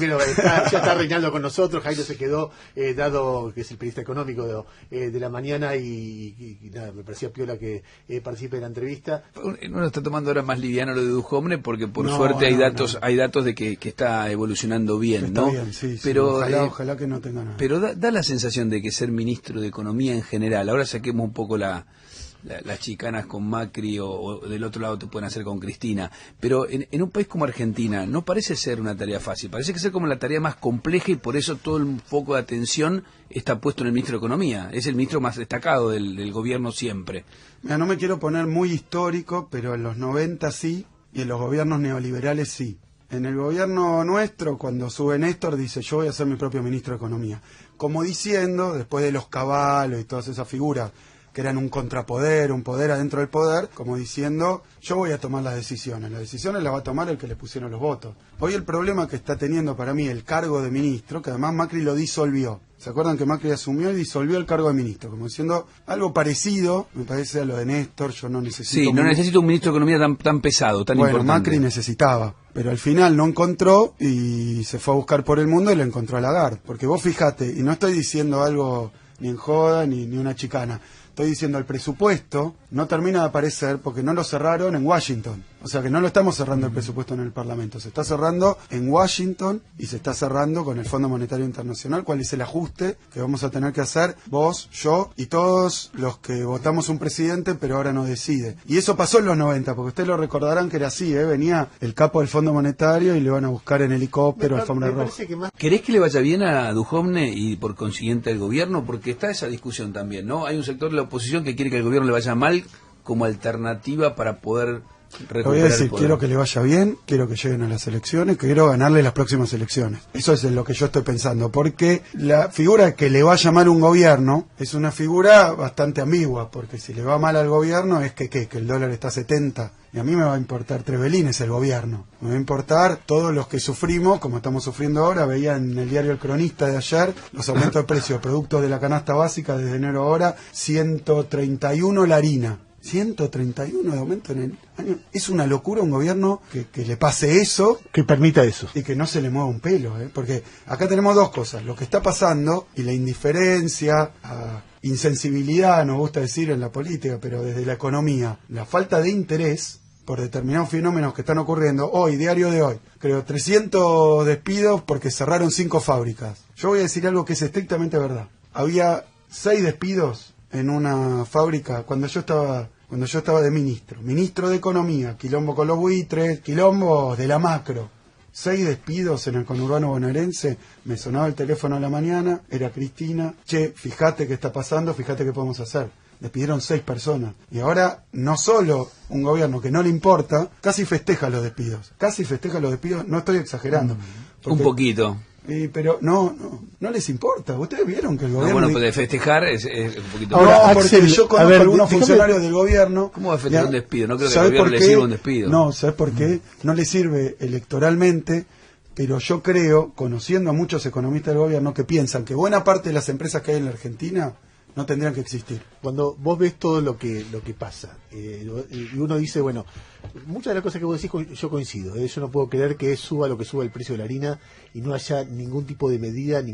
Pero ya está Reinaldo con nosotros. Jairo se quedó, dado que es el periodista económico de la mañana, y nada, me parecía piola que participe en la entrevista. Uno está tomando ahora más liviano lo de Duhovne porque por suerte hay datos de que está evolucionando bien, está ¿no? Bien, sí, pero ojalá que no tenga nada. Pero da la sensación de que ser ministro de Economía en general, ahora saquemos un poco las chicanas con Macri o del otro lado te pueden hacer con Cristina, pero en un país como Argentina no parece ser una tarea fácil, parece que ser como la tarea más compleja, y por eso todo el foco de atención está puesto en el ministro de Economía. Es el ministro más destacado del gobierno siempre. Mira, no me quiero poner muy histórico, pero en los 90 sí, y en los gobiernos neoliberales sí. En el gobierno nuestro, cuando sube Néstor, dice: yo voy a ser mi propio ministro de Economía, como diciendo, después de los Caballos y todas esas figuras que eran un contrapoder, un poder adentro del poder, como diciendo: yo voy a tomar las decisiones las va a tomar el que le pusieron los votos. Hoy el problema que está teniendo para mí el cargo de ministro, que además Macri lo disolvió. ¿Se acuerdan que Macri asumió y disolvió el cargo de ministro? Como diciendo algo parecido, me parece, a lo de Néstor. Yo no necesito... Sí, no necesito un ministro de Economía tan pesado, tan importante. Bueno, Macri necesitaba, pero al final no encontró y se fue a buscar por el mundo y lo encontró a Lagarde. Porque vos fijate, y no estoy diciendo algo ni en joda ni una chicana, estoy diciendo, el presupuesto no termina de aparecer porque no lo cerraron en Washington. O sea que no lo estamos cerrando el presupuesto en el Parlamento, se está cerrando en Washington y se está cerrando con el Fondo Monetario Internacional. ¿Cuál es el ajuste que vamos a tener que hacer vos, yo y todos los que votamos un presidente pero ahora no decide? Y eso pasó en los 90, porque ustedes lo recordarán que era así, venía el capo del Fondo Monetario y le van a buscar en helicóptero, alfombra roja. ¿Querés que le vaya bien a Duhovne y por consiguiente al gobierno? Porque está esa discusión también, ¿no? Hay un sector de la oposición que quiere que al gobierno le vaya mal como alternativa para poder recuperar. Voy a decir, quiero que le vaya bien, quiero que lleguen a las elecciones, quiero ganarle las próximas elecciones. Eso es lo que yo estoy pensando, porque la figura que le vaya mal un gobierno es una figura bastante ambigua, porque si le va mal al gobierno es que el dólar está a 70, y a mí me va a importar tres velines el gobierno. Me va a importar todos los que sufrimos, como estamos sufriendo ahora. Veía en el diario El Cronista de ayer los aumentos de precios de productos de la canasta básica desde enero a ahora, 131 la harina. 131 de aumento en el año. Es una locura un gobierno que le pase eso, que permita eso y que no se le mueva un pelo, porque acá tenemos dos cosas: lo que está pasando y la indiferencia, insensibilidad, nos gusta decir en la política, pero desde la economía, la falta de interés por determinados fenómenos que están ocurriendo. Hoy, diario de hoy, creo 300 despidos porque cerraron 5 fábricas. Yo voy a decir algo que es estrictamente verdad. Había 6 despidos en una fábrica cuando yo estaba de ministro de Economía, quilombo con los buitres, quilombo de la macro. 6 despidos en el conurbano bonaerense. Me sonaba el teléfono a la mañana, era Cristina: che, fíjate qué está pasando, fíjate qué podemos hacer. Despidieron 6 personas. Y ahora, no solo un gobierno que no le importa, casi festeja los despidos, no estoy exagerando. Un poquito. Pero no les importa. Ustedes vieron que el gobierno... bueno, de festejar es un poquito... Ahora, porque yo conozco a algunos funcionarios del gobierno... ¿Cómo va a festejar un despido? No creo que al gobierno le sirva un despido. No, ¿sabes por qué? No le sirve electoralmente, pero yo creo, conociendo a muchos economistas del gobierno, que piensan que buena parte de las empresas que hay en la Argentina no tendrían que existir. Cuando vos ves todo lo que pasa, y uno dice, bueno, muchas de las cosas que vos decís yo coincido. Yo no puedo creer que suba lo que suba el precio de la harina y no haya ningún tipo de medida,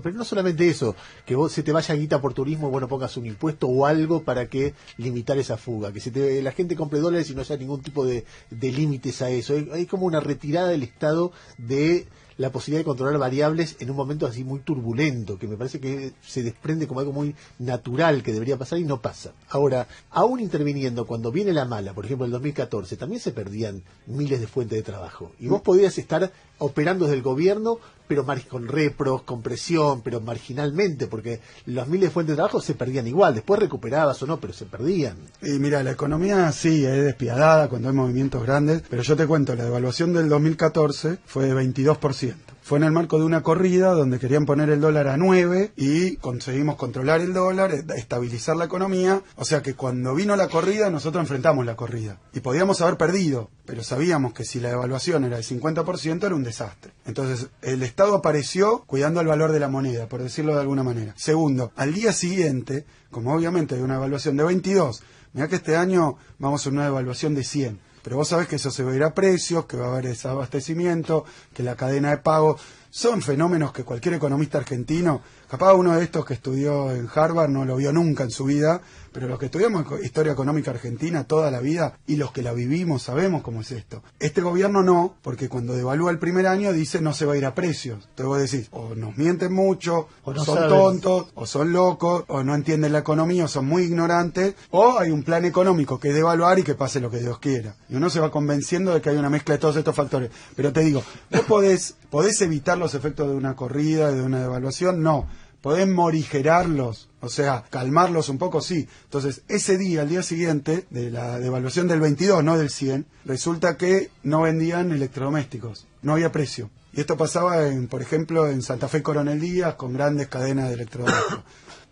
pero no solamente eso, que vos se te vaya guita por turismo, bueno, pongas un impuesto o algo para que limitar esa fuga, que la gente compre dólares y no haya ningún tipo de límites a eso. Hay como una retirada del Estado de la posibilidad de controlar variables en un momento así muy turbulento, que me parece que se desprende como algo muy natural que debería pasar y no pasa. Ahora, aún interviniendo cuando viene la mala, por ejemplo el 2014, también se perdían miles de fuentes de trabajo. Y vos podías estar operando desde el gobierno, pero con repros, con presión, pero marginalmente, porque los miles de fuentes de trabajo se perdían igual. Después recuperabas o no, pero se perdían. Y mira, la economía sí es despiadada cuando hay movimientos grandes, pero yo te cuento, la devaluación del 2014 fue de 22%. Fue en el marco de una corrida donde querían poner el dólar a 9 y conseguimos controlar el dólar, estabilizar la economía. O sea que cuando vino la corrida, nosotros enfrentamos la corrida. Y podíamos haber perdido, pero sabíamos que si la devaluación era del 50% era un desastre. Entonces el Estado apareció cuidando el valor de la moneda, por decirlo de alguna manera. Segundo, al día siguiente, como obviamente hay una evaluación de 22, mirá que este año vamos a una devaluación de 100. Pero vos sabés que eso se va a ir a precios, que va a haber desabastecimiento, que la cadena de pago son fenómenos que cualquier economista argentino, capaz uno de estos que estudió en Harvard no lo vio nunca en su vida, pero los que estudiamos historia económica argentina toda la vida y los que la vivimos sabemos cómo es esto. Este gobierno no, porque cuando devalúa el primer año dice no se va a ir a precios. Entonces vos decís, o nos mienten mucho, o no son saben, tontos, o son locos, o no entienden la economía, o son muy ignorantes, o hay un plan económico que es devaluar y que pase lo que Dios quiera. Y uno se va convenciendo de que hay una mezcla de todos estos factores. Pero te digo, vos podés evitar los efectos de una corrida, de una devaluación, no. ¿Podés morigerarlos? O sea, calmarlos un poco, sí. Entonces, ese día, al día siguiente, de la devaluación del 22, no del 100, resulta que no vendían electrodomésticos. No había precio. Y esto pasaba, por ejemplo, en Santa Fe Coronel Díaz, con grandes cadenas de electrodomésticos.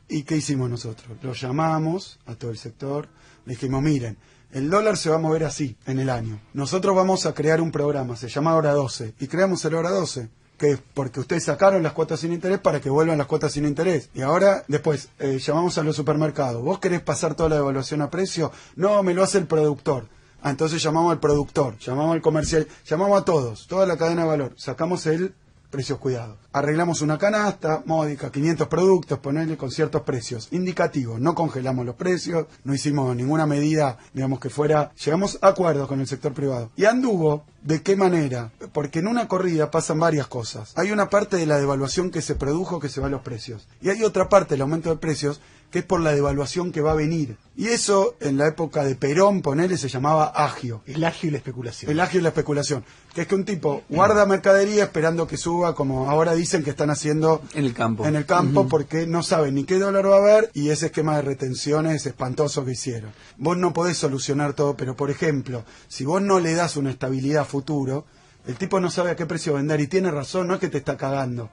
¿Y qué hicimos nosotros? Los llamamos a todo el sector, le dijimos, miren, el dólar se va a mover así en el año. Nosotros vamos a crear un programa, se llama Hora 12, y creamos el Hora 12. Que es porque ustedes sacaron las cuotas sin interés para que vuelvan las cuotas sin interés. Y ahora, después, llamamos a los supermercados. ¿Vos querés pasar toda la devaluación a precio? No, me lo hace el productor. Ah, entonces llamamos al productor, llamamos al comercial, llamamos a todos, toda la cadena de valor. Sacamos el precios cuidados. Arreglamos una canasta módica, 500 productos, ponerle con ciertos precios indicativos. No congelamos los precios, no hicimos ninguna medida, digamos que fuera... Llegamos a acuerdos con el sector privado. Y anduvo, ¿de qué manera? Porque en una corrida pasan varias cosas. Hay una parte de la devaluación que se produjo que se va a los precios. Y hay otra parte del aumento de precios que es por la devaluación que va a venir. Y eso, en la época de Perón, ponele, se llamaba agio. El agio y la especulación. El agio y la especulación. Que es que un tipo guarda mercadería esperando que suba, como ahora dicen que están haciendo en el campo. En el campo, porque no saben ni qué dólar va a haber, y ese esquema de retenciones espantoso que hicieron. Vos no podés solucionar todo, pero por ejemplo, si vos no le das una estabilidad a futuro, el tipo no sabe a qué precio vender, y tiene razón, no es que te está cagando.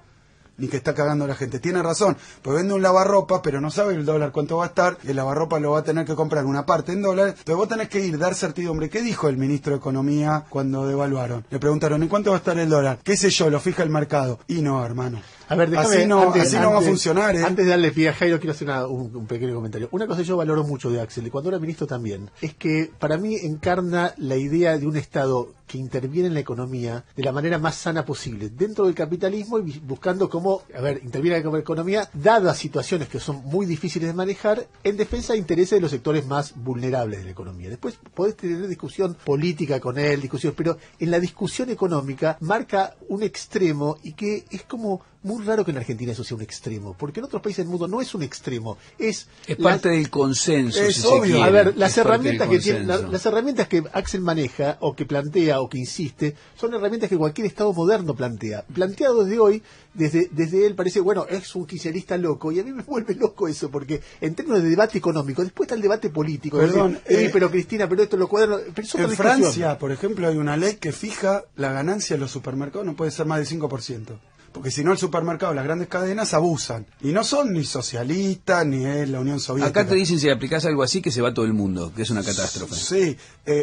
Ni que está cagando a la gente. Tiene razón, pues vende un lavarropa, pero no sabe el dólar cuánto va a estar, y el lavarropa lo va a tener que comprar una parte en dólares. Entonces vos tenés que ir, dar certidumbre. ¿Qué dijo el ministro de Economía cuando devaluaron? Le preguntaron, ¿en cuánto va a estar el dólar? ¿Qué sé yo? Lo fija el mercado. Y no, hermano. A ver, déjame, así no va a funcionar, ¿eh? Antes de darle pie a Jairo, quiero hacer un pequeño comentario. Una cosa que yo valoro mucho de Axel, y cuando era ministro también, es que para mí encarna la idea de un Estado que interviene en la economía de la manera más sana posible, dentro del capitalismo y buscando cómo, interviene en la economía, dadas situaciones que son muy difíciles de manejar, en defensa de intereses de los sectores más vulnerables de la economía. Después podés tener discusión política con él, pero en la discusión económica marca un extremo, y que es como muy raro que en Argentina eso sea un extremo, porque en otros países del mundo no es un extremo, es parte del consenso. Es obvio. A ver, las herramientas que tiene, las herramientas que Axel maneja, o que plantea, o que insiste, son herramientas que cualquier Estado moderno plantea. Planteado desde hoy, desde él parece, bueno, es un kirchnerista loco, y a mí me vuelve loco eso, porque en términos de debate económico, después está el debate político. Perdón, pero Cristina, pero esto lo cuadra. En Francia, por ejemplo, hay una ley que fija la ganancia en los supermercados, no puede ser más del 5%. Porque si no, el supermercado, las grandes cadenas abusan. Y no son ni socialistas, ni es la Unión Soviética. Acá te dicen, si aplicás algo así, que se va todo el mundo, que es una catástrofe. Sí,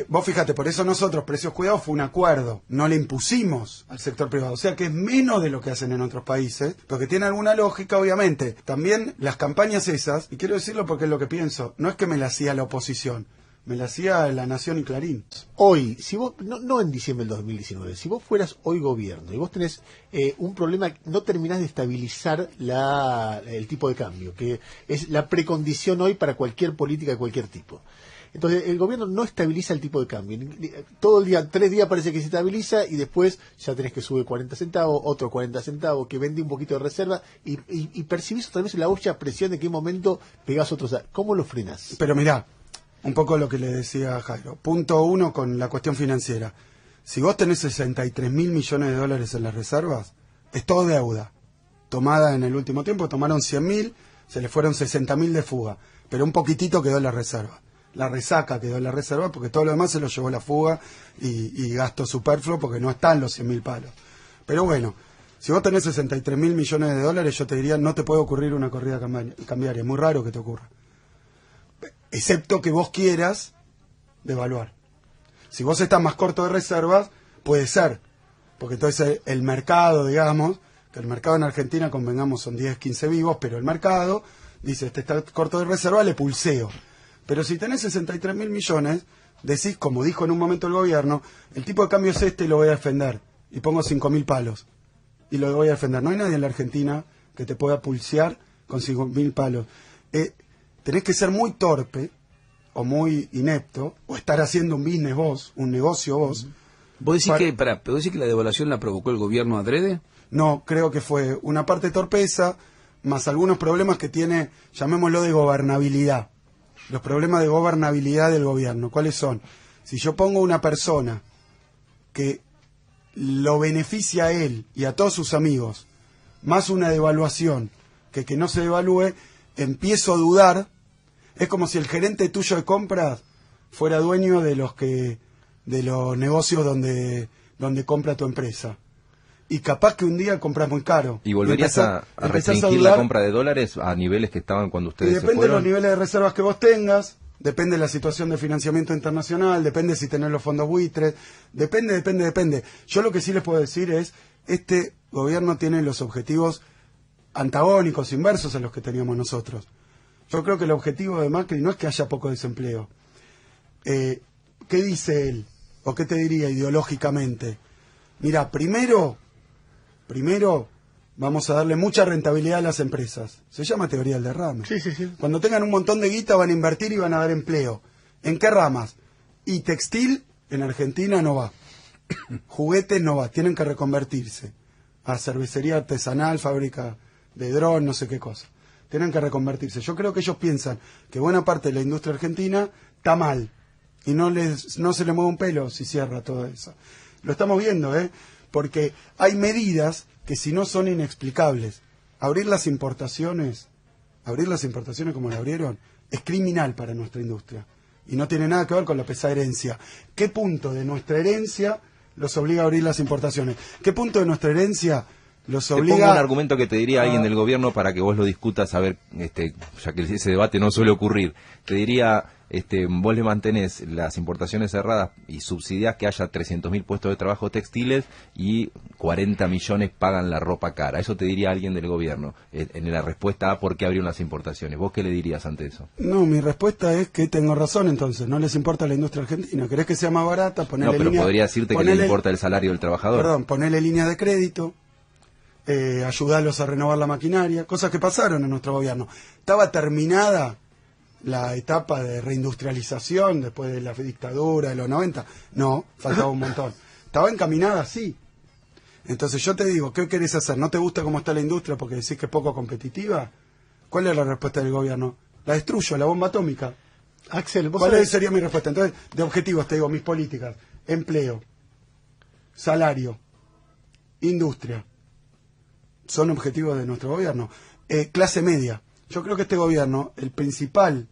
vos fíjate, por eso nosotros, Precios Cuidados, fue un acuerdo. No le impusimos al sector privado. O sea que es menos de lo que hacen en otros países, porque tiene alguna lógica, obviamente. También las campañas esas, y quiero decirlo porque es lo que pienso, no es que me la hacía la oposición. Me la hacía La Nación y Clarín. Hoy, si vos, no en diciembre del 2019, si vos fueras hoy gobierno y vos tenés un problema, no terminás de estabilizar el tipo de cambio, que es la precondición hoy para cualquier política de cualquier tipo. Entonces, el gobierno no estabiliza el tipo de cambio. Todo el día, 3 días parece que se estabiliza, y después ya tenés que subir 40 centavos, otro 40 centavos, que vende un poquito de reserva, y percibís otra vez la olla presión de qué momento pegás otros. ¿Cómo lo frenás? Pero mirá, un poco lo que le decía Jairo. Punto 1 con la cuestión financiera. Si vos tenés 63.000 millones de dólares en las reservas, es todo deuda. Tomada en el último tiempo, tomaron 100.000, se le fueron 60.000 de fuga. Pero un poquitito quedó en la reserva. La resaca quedó en la reserva, porque todo lo demás se lo llevó la fuga y gasto superfluo, porque no están los 100.000 palos. Pero bueno, si vos tenés 63.000 millones de dólares, yo te diría, no te puede ocurrir una corrida cambiaria. Es muy raro que te ocurra. Excepto que vos quieras devaluar. Si vos estás más corto de reservas, puede ser. Porque entonces el mercado, digamos, que el mercado en Argentina, convengamos, son 10, 15 vivos, pero el mercado dice, este está corto de reserva, le pulseo. Pero si tenés 63.000 millones, decís, como dijo en un momento el gobierno, el tipo de cambio es este y lo voy a defender. Y pongo 5.000 palos. y lo voy a defender. No hay nadie en la Argentina que te pueda pulsear con 5.000 palos. Tenés que ser muy torpe o muy inepto, o estar haciendo un business vos, un negocio vos. ¿Vos decís que la devaluación la provocó el gobierno adrede? No, creo que fue una parte de torpeza, más algunos problemas que tiene, llamémoslo de gobernabilidad. Los problemas de gobernabilidad del gobierno, ¿cuáles son? Si yo pongo una persona que lo beneficia a él y a todos sus amigos, más una devaluación que no se devalúe, empiezo a dudar. Es como si el gerente tuyo de compras fuera dueño de los negocios donde compra tu empresa. Y capaz que un día compras muy caro. ¿Y volverías a restringir la compra de dólares a niveles que estaban cuando ustedes se fueron? Depende de los niveles de reservas que vos tengas, depende de la situación de financiamiento internacional, depende si tenés los fondos buitres, depende. Yo lo que sí les puedo decir es, este gobierno tiene los objetivos antagónicos, inversos a los que teníamos nosotros. Yo creo que el objetivo de Macri no es que haya poco desempleo. ¿Qué dice él? ¿O qué te diría ideológicamente? Mira, primero vamos a darle mucha rentabilidad a las empresas. Se llama teoría del derrame. Sí. Cuando tengan un montón de guita van a invertir y van a dar empleo. ¿En qué ramas? Y textil en Argentina no va. Juguetes no va. Tienen que reconvertirse a cervecería artesanal, fábrica de dron, no sé qué cosa. Tienen que reconvertirse. Yo creo que ellos piensan que buena parte de la industria argentina está mal y no se le mueve un pelo si cierra todo eso. Lo estamos viendo, porque hay medidas que si no son inexplicables. Abrir las importaciones como la abrieron, es criminal para nuestra industria y no tiene nada que ver con la pesada herencia. ¿Qué punto de nuestra herencia los obliga a abrir las importaciones? ¿Qué punto de nuestra herencia los obliga? Te pongo un argumento que te diría alguien del gobierno para que vos lo discutas, a ver, ya que ese debate no suele ocurrir. Te diría, vos le mantenés las importaciones cerradas y subsidiás que haya 300.000 puestos de trabajo textiles y 40 millones pagan la ropa cara. Eso te diría alguien del gobierno, en la respuesta a por qué abrieron las importaciones. ¿Vos qué le dirías ante eso? No, mi respuesta es que tengo razón entonces, no les importa la industria argentina. ¿Querés que sea más barata? No, pero podría decirte que le importa el salario del trabajador. Perdón, ponele línea de crédito. Ayudarlos a renovar la maquinaria, cosas que pasaron en nuestro gobierno. Estaba terminada la etapa de reindustrialización después de la dictadura de los 90. No, faltaba un montón. Estaba encaminada, sí. Entonces yo te digo, ¿qué querés hacer? ¿No te gusta cómo está la industria porque decís que es poco competitiva? ¿Cuál es la respuesta del gobierno? La destruyo, la bomba atómica. Axel, ¿cuál sería mi respuesta? Entonces, de objetivos te digo, mis políticas: empleo, salario, industria. Son objetivos de nuestro gobierno. Clase media. Yo creo que este gobierno, el principal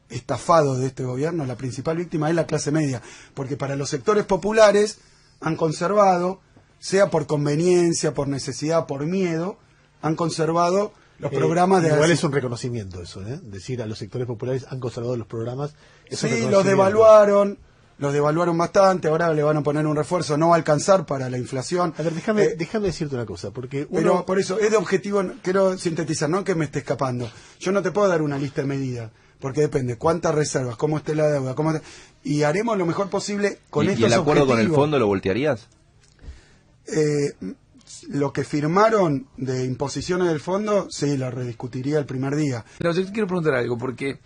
estafado de este gobierno, la principal víctima es la clase media, porque para los sectores populares han conservado, sea por conveniencia, por necesidad, por miedo, han conservado los programas de... Igual es un reconocimiento eso, decir a los sectores populares han conservado los programas. Sí, los devaluaron bastante, ahora le van a poner un refuerzo, no va a alcanzar para la inflación. A ver, déjame decirte una cosa, porque pero por eso, es de objetivo, quiero sintetizar, no que me esté escapando. Yo no te puedo dar una lista de medidas, porque depende cuántas reservas, cómo esté la deuda, y haremos lo mejor posible con estos objetivos. ¿Y el acuerdo con el fondo lo voltearías? Lo que firmaron de imposiciones del fondo, sí, lo rediscutiría el primer día. Pero yo te quiero preguntar algo, porque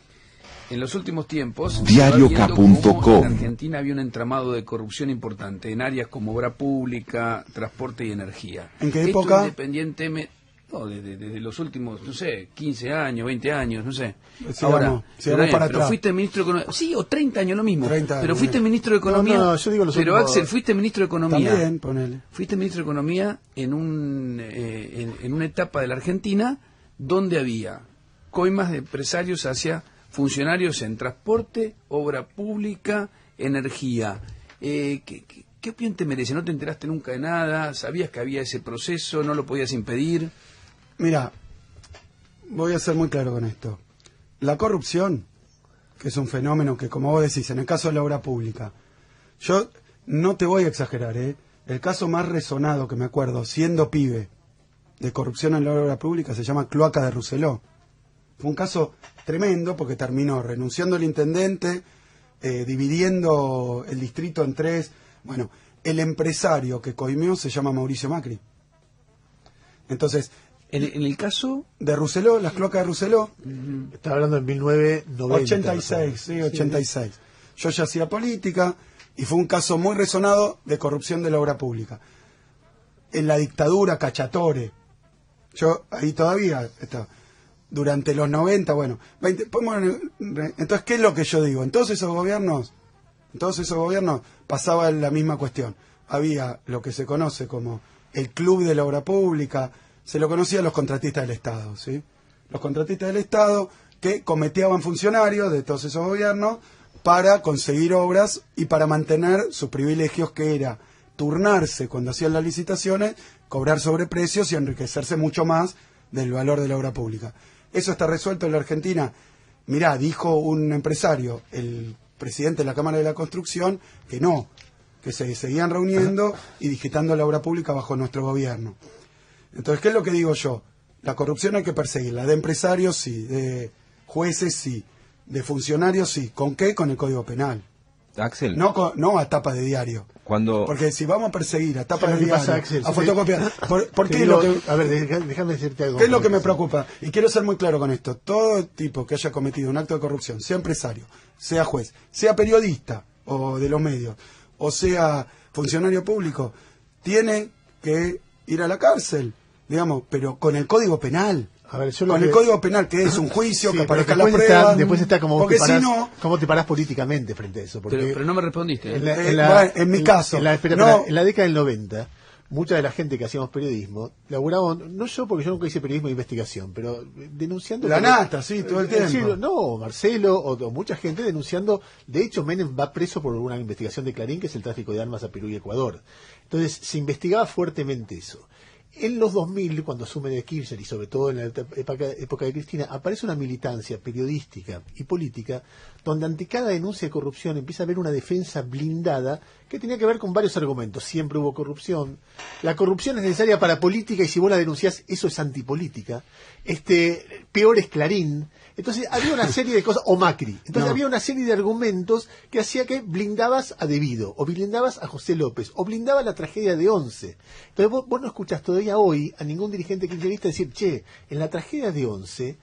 en los últimos tiempos, Diarioca.com, en Argentina había un entramado de corrupción importante en áreas como obra pública, transporte y energía. ¿En qué época? Independientemente, desde los últimos, no sé, 15 años, 20 años, no sé. Ahora, para pero atrás. fuiste ministro de Economía, sí, o 30 años, lo mismo. 30 años, pero fuiste ministro de Economía. No, yo digo los pero últimos... Axel, fuiste ministro de Economía. También, ponele. Fuiste ministro de Economía en una etapa de la Argentina donde había coimas de empresarios hacia funcionarios en transporte, obra pública, energía. ¿Qué opinión te merece? ¿No te enteraste nunca de nada? ¿Sabías que había ese proceso? ¿No lo podías impedir? Mira, voy a ser muy claro con esto. La corrupción, que es un fenómeno que, como vos decís, en el caso de la obra pública, yo no te voy a exagerar, el caso más resonado que me acuerdo, siendo pibe, de corrupción en la obra pública, se llama Cloaca de Rousselot. Fue un caso tremendo porque terminó renunciando el intendente, dividiendo el distrito en tres. Bueno, el empresario que coimió se llama Mauricio Macri. Entonces, En el caso... de Rousselot, las cloacas de Rousselot, Estaba hablando en 1990. 86, sí, 86. Yo ya hacía política y fue un caso muy resonado de corrupción de la obra pública. En la dictadura, Cacciatore. Yo ahí todavía estaba. Durante los 90, bueno, entonces, ¿qué es lo que yo digo? En todos esos gobiernos pasaba la misma cuestión. Había lo que se conoce como el club de la obra pública, se lo conocía a los contratistas del Estado, ¿sí? Los contratistas del Estado que cometeaban funcionarios de todos esos gobiernos para conseguir obras y para mantener sus privilegios, que era turnarse cuando hacían las licitaciones, cobrar sobreprecios y enriquecerse mucho más del valor de la obra pública. Eso está resuelto en la Argentina. Mirá, dijo un empresario, el presidente de la Cámara de la Construcción, que no, que se seguían reuniendo y digitando la obra pública bajo nuestro gobierno. Entonces, ¿qué es lo que digo yo? La corrupción hay que perseguirla, de empresarios sí, de jueces sí, de funcionarios sí. ¿Con qué? Con el Código Penal. Axel, No a tapa de diario. cuando Porque si vamos a perseguir a tapa ¿Sabes de lo que pasa, diario, Axel? a fotocopiar, ¿por Te qué digo, lo que... a ver, déjame decirte algo. ¿Qué es lo que me preocupa? Y quiero ser muy claro con esto. Todo tipo que haya cometido un acto de corrupción, sea empresario, sea juez, sea periodista o de los medios, o sea funcionario público, tiene que ir a la cárcel, digamos, pero con el Código Penal. A ver, yo lo Con que- el Código Penal, que es un juicio, Sí, que pero aparezcan las después pruebas. después está como porque si no... cómo te parás políticamente frente a eso. Porque Pero no me respondiste. en, bueno, en mi caso, espera, no. en la década del 90, mucha de la gente que hacíamos periodismo, laburábamos, no yo porque yo nunca hice periodismo de investigación, pero denunciando... La nata, sí, todo el tiempo. Sí, no, Marcelo o mucha gente denunciando. De hecho, Menem va preso por una investigación de Clarín, que es el tráfico de armas a Perú y Ecuador. Entonces, se investigaba fuertemente eso. En los 2000, cuando asume de Kirchner y sobre todo en la época de Cristina, aparece una militancia periodística y política donde ante cada denuncia de corrupción empieza a haber una defensa blindada que tenía que ver con varios argumentos. Siempre hubo corrupción. La corrupción es necesaria para política y si vos la denunciás, eso es antipolítica. Peor es Clarín. Entonces había una serie de cosas, o Macri. Entonces había una serie de argumentos que hacía que blindabas a Devido, o blindabas a José López, o blindabas la tragedia de Once. Entonces vos no escuchás todavía hoy a ningún dirigente kirchnerista decir, che, en la tragedia de Once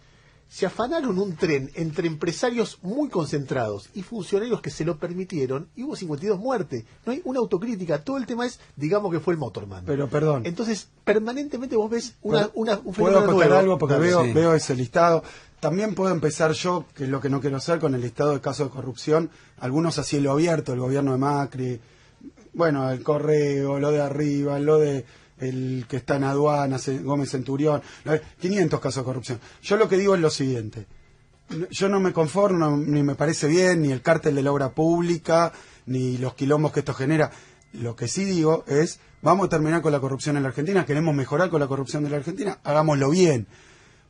se afanaron un tren entre empresarios muy concentrados y funcionarios que se lo permitieron y hubo 52 muertes. No hay una autocrítica. Todo el tema es, digamos que fue el Motorman. Pero, perdón. Entonces, permanentemente vos ves un ¿Puedo fenómeno acotar nuevo. algo? Porque Dale. veo ese listado. También puedo empezar yo, que es lo que no quiero hacer, con el listado de casos de corrupción. Algunos a cielo abierto, el gobierno de Macri, bueno, el Correo, lo de arriba, lo de el que está en aduanas, Gómez Centurión, 500 casos de corrupción. Yo lo que digo es lo siguiente. Yo no me conformo, ni me parece bien, ni el cártel de la obra pública, ni los quilombos que esto genera. Lo que sí digo es, vamos a terminar con la corrupción en la Argentina, queremos mejorar con la corrupción de la Argentina, hagámoslo bien.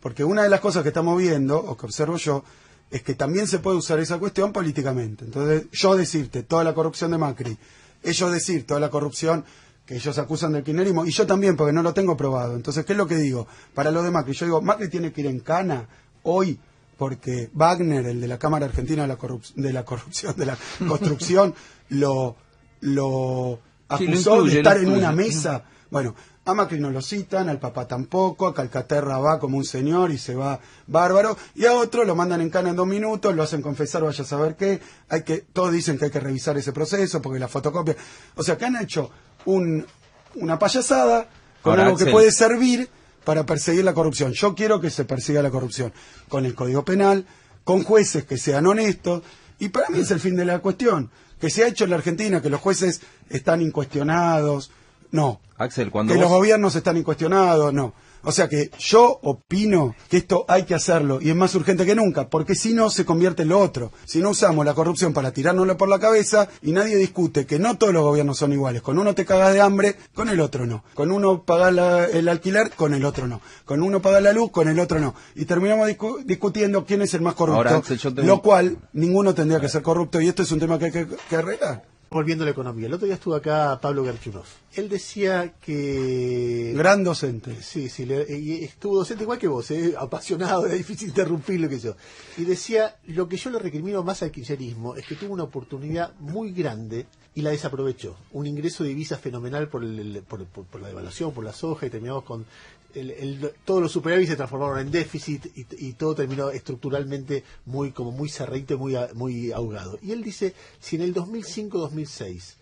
Porque una de las cosas que estamos viendo, o que observo yo, es que también se puede usar esa cuestión políticamente. Entonces, yo decirte toda la corrupción de Macri, ellos decir toda la corrupción que ellos acusan del kirchnerismo, y yo también, porque no lo tengo probado. Entonces, ¿qué es lo que digo? Para lo de Macri, yo digo, Macri tiene que ir en cana hoy, porque Wagner, el de la Cámara Argentina de la Construcción, lo acusó incluye, de estar lo en una incluye. mesa. Bueno, a Macri no lo citan, al papá tampoco, a Calcaterra va como un señor y se va bárbaro, y a otro lo mandan en cana en 2 minutos, lo hacen confesar, vaya a saber qué, todos dicen que hay que revisar ese proceso, porque la fotocopia, o sea que han hecho una payasada con Ahora, algo que Axel, puede servir para perseguir la corrupción. Yo quiero que se persiga la corrupción con el Código Penal, con jueces que sean honestos, y para mí es el fin de la cuestión, que se ha hecho en la Argentina, que los jueces están incuestionados, no. Axel, cuando Que los vos- gobiernos están incuestionados, no. O sea que yo opino que esto hay que hacerlo y es más urgente que nunca, porque si no se convierte en lo otro. Si no usamos la corrupción para tirárnosla por la cabeza y nadie discute que no todos los gobiernos son iguales. Con uno te cagas de hambre, con el otro no. Con uno pagas el alquiler, con el otro no. Con uno pagas la luz, con el otro no. Y terminamos discutiendo quién es el más corrupto, Ahora, Axel, yo tengo- lo cual ninguno tendría que ser corrupto y esto es un tema que hay que arreglar. Volviendo a la economía. El otro día estuvo acá Pablo Garchunov. Él decía que... Gran docente. Sí, y estuvo docente igual que vos, apasionado, era difícil interrumpirlo que yo. Y decía, lo que yo le recrimino más al kirchnerismo es que tuvo una oportunidad muy grande y la desaprovechó. Un ingreso de divisas fenomenal por la devaluación, por la soja, y terminamos con todos los superávit se transformaron en déficit y todo terminó estructuralmente muy cerradito y muy ahogado. Y él dice, si en el 2005-2006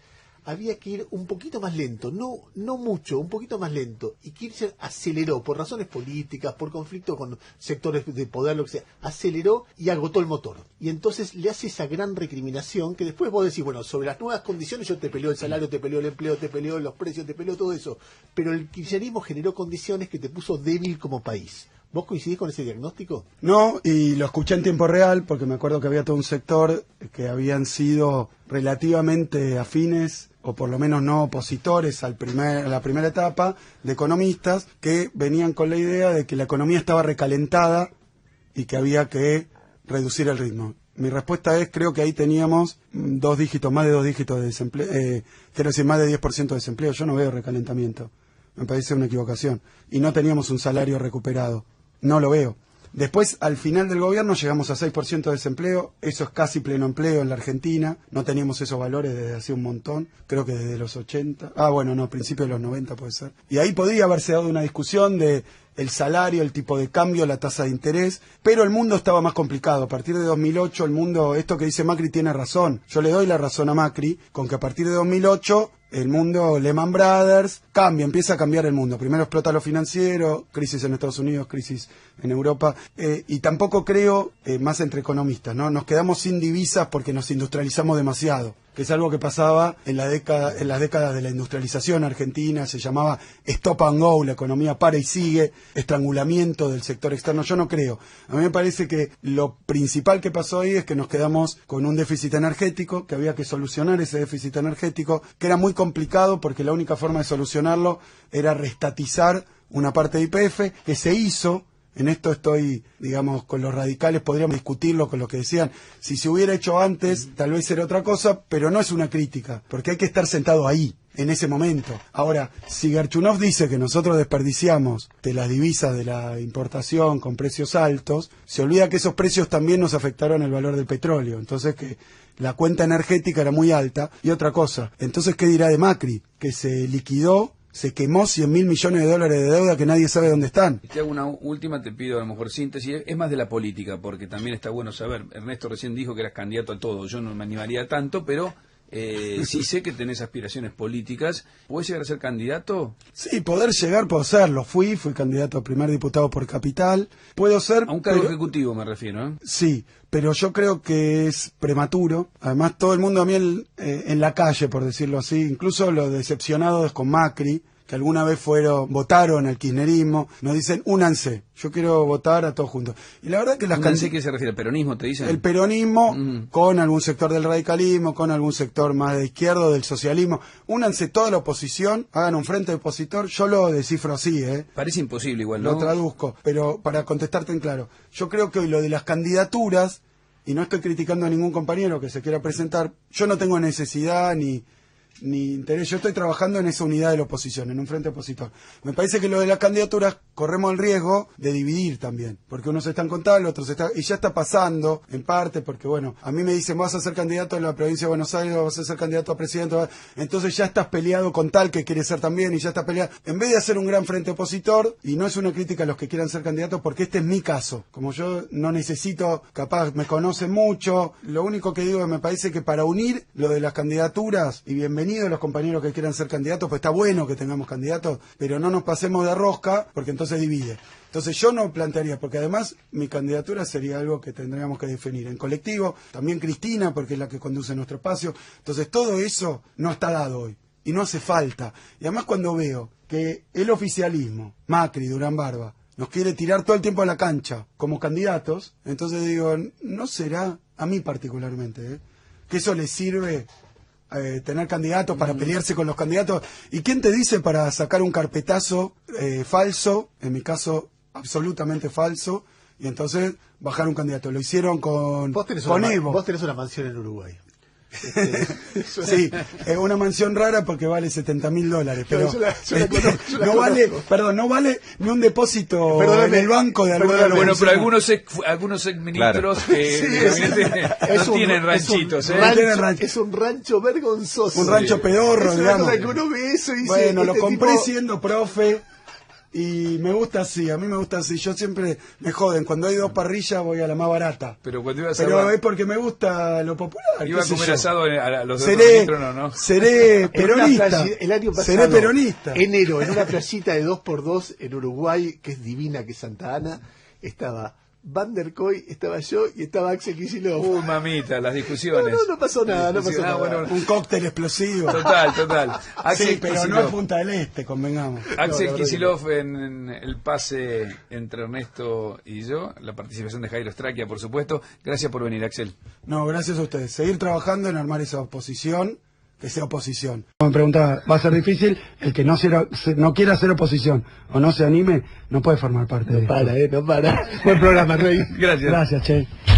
había que ir un poquito más lento, no mucho, un poquito más lento, y Kirchner aceleró por razones políticas, por conflicto con sectores de poder, lo que sea, aceleró y agotó el motor. Y entonces le hace esa gran recriminación que después vos decís, bueno, sobre las nuevas condiciones yo te peleo el salario, te peleo el empleo, te peleo los precios, te peleo todo eso, pero el kirchnerismo generó condiciones que te puso débil como país. ¿Vos coincidís con ese diagnóstico? No, y lo escuché en tiempo real porque me acuerdo que había todo un sector que habían sido relativamente afines o por lo menos no opositores a la primera etapa de economistas que venían con la idea de que la economía estaba recalentada y que había que reducir el ritmo. Mi respuesta es, creo que ahí teníamos más de 2 dígitos de desempleo, quiero decir, más de 10% de desempleo. Yo no veo recalentamiento, me parece una equivocación. Y no teníamos un salario recuperado. No lo veo. Después, al final del gobierno, llegamos a 6% de desempleo. Eso es casi pleno empleo en la Argentina. No teníamos esos valores desde hace un montón. Creo que desde los 80. Principios de los 90 puede ser. Y ahí podría haberse dado una discusión de el salario, el tipo de cambio, la tasa de interés. Pero el mundo estaba más complicado. A partir de 2008, el mundo, esto que dice Macri tiene razón. Yo le doy la razón a Macri con que a partir de 2008... el mundo, Lehman Brothers, empieza a cambiar el mundo. Primero explota lo financiero, crisis en Estados Unidos, crisis en Europa, y tampoco creo, más entre economistas, ¿no? Nos quedamos sin divisas porque nos industrializamos demasiado, que es algo que pasaba en las décadas de la industrialización argentina, se llamaba stop and go, la economía para y sigue, estrangulamiento del sector externo. Yo no creo. A mí me parece que lo principal que pasó ahí es que nos quedamos con un déficit energético, que había que solucionar ese déficit energético, que era muy complicado porque la única forma de solucionarlo era reestatizar una parte de YPF, que se hizo. En esto estoy, digamos, con los radicales podríamos discutirlo con lo que decían. Si se hubiera hecho antes, tal vez era otra cosa, pero no es una crítica, porque hay que estar sentado ahí, en ese momento. Ahora, si Garchunov dice que nosotros desperdiciamos de las divisas de la importación con precios altos, se olvida que esos precios también nos afectaron el valor del petróleo. Entonces, que la cuenta energética era muy alta. Y otra cosa, entonces, ¿qué dirá de Macri? Que se liquidó, se quemó $100.000 millones de deuda que nadie sabe dónde están. Te hago una última, te pido a lo mejor síntesis, es más de la política, porque también está bueno saber, Ernesto recién dijo que eras candidato a todo, yo no me animaría tanto, pero sí sé que tenés aspiraciones políticas. ¿Puedes llegar a ser candidato? Sí, poder llegar, puedo serlo. Fui candidato a primer diputado por Capital. Puedo ser... A un cargo ejecutivo me refiero, ¿eh? Sí, pero yo creo que es prematuro. Además, todo el mundo a mí en la calle, por decirlo así, incluso los decepcionados con Macri, que alguna vez votaron al kirchnerismo, nos dicen, únanse, yo quiero votar a todos juntos. Y la verdad que las ¿Únanse qué se refiere? ¿El peronismo te dicen? El peronismo con algún sector del radicalismo, con algún sector más de izquierda, del socialismo. Únanse toda la oposición, hagan un frente opositor, yo lo descifro así, Parece imposible igual, ¿no? Lo traduzco, pero para contestarte en claro, yo creo que hoy lo de las candidaturas, y no estoy criticando a ningún compañero que se quiera presentar, yo no tengo necesidad ni interés, yo estoy trabajando en esa unidad de la oposición, en un frente opositor. Me parece que lo de las candidaturas corremos el riesgo de dividir también, porque unos están con tal, otros están, y ya está pasando en parte, porque bueno, a mí me dicen vas a ser candidato en la provincia de Buenos Aires, vas a ser candidato a presidente, entonces ya estás peleado con tal que quiere ser también, y ya estás peleado, en vez de hacer un gran frente opositor, y no es una crítica a los que quieran ser candidatos, porque este es mi caso, como yo no necesito, capaz me conocen mucho, lo único que digo es que me parece que para unir lo de las candidaturas, y bienvenidos los compañeros que quieran ser candidatos, pues está bueno que tengamos candidatos, pero no nos pasemos de rosca, porque entonces divide. Entonces yo no plantearía, porque además mi candidatura sería algo que tendríamos que definir en colectivo, también Cristina, porque es la que conduce nuestro espacio. Entonces todo eso no está dado hoy, y no hace falta. Y además cuando veo que el oficialismo, Macri, Durán Barba, nos quiere tirar todo el tiempo a la cancha como candidatos, entonces digo, no será, a mí particularmente, que eso les sirve tener candidatos para pelearse con los candidatos. ¿Y quién te dice para sacar un carpetazo falso, en mi caso absolutamente falso, y entonces bajar un candidato? Lo hicieron con Evo. Vos tenés una mansión en Uruguay. Sí, es una mansión rara porque vale $70.000, pero no vale ni un depósito en el banco de alguna. Bueno, pero algunos exministros no tienen ranchitos, es un rancho vergonzoso, un rancho pedorro, digamos. Uno ve eso y bueno, lo compré siendo profe. Y me gusta así, a mí me gusta así. Yo siempre me joden, cuando hay dos parrillas voy a la más barata. Pero cuando ibas Pero a... es porque me gusta lo popular. Iba a qué sé comer yo. asado a los de otro Seré, ministro, ¿no? seré En una peronista. el año pasado, Seré peronista. enero, en una playita de 2x2 en Uruguay, que es divina, que es Santa Ana, estaba Van der Koy, estaba yo y estaba Axel Kicillof. Uy, mamita, las discusiones. No pasó nada, no pasó nada. Bueno, Un cóctel explosivo. Total. Sí, Axel pero no Kicillof. es Punta del Este, convengamos. Axel No, la verdad Kicillof en el pase entre Ernesto y yo, la participación de Jairo Straquia, por supuesto. Gracias por venir, Axel. No, gracias a ustedes. Seguir trabajando en armar esa oposición, que sea oposición. Me preguntaba, va a ser difícil, el que no quiera hacer oposición o no se anime, no puede formar parte de esto. No para. Buen programa, Rey. Gracias. Gracias, Che.